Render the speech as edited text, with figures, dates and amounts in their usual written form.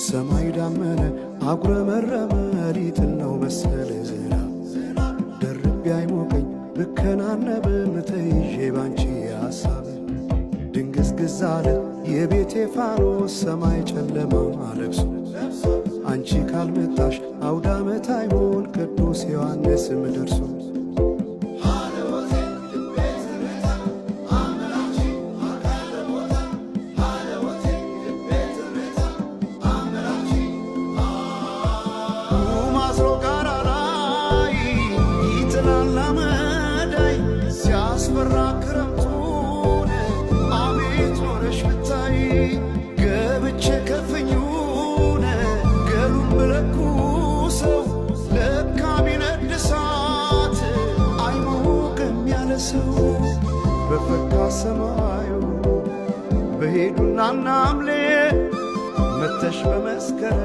ሰማይ ዳመነ አጉረመረመ ሊጥል ነው መሰለ ዝናብ ደርቤ አይሞቀኝ ብከናነብም ተይዤ ባንቺ ሐሳብ ድንግዝግዝ አለ የቤቴ ፋኖስ ሰማይ ጨለማ ለብሶ አንቺ ካልመጣሽ አውደ ዓመት አይሆን ቅዱስ ዮሐንስም ደርሶ ሲያስፈራ ክረምቱን አቤት ኖረሽ ብታይ ገብቼ ከፍኙን ገሉን ብለኩ ሰው ለካ ቢነድ እሳት አይሞቅም ያለ ሰው በፈካ ሰማዩ በሄዱና ናምሌ መተሽ በመስከረ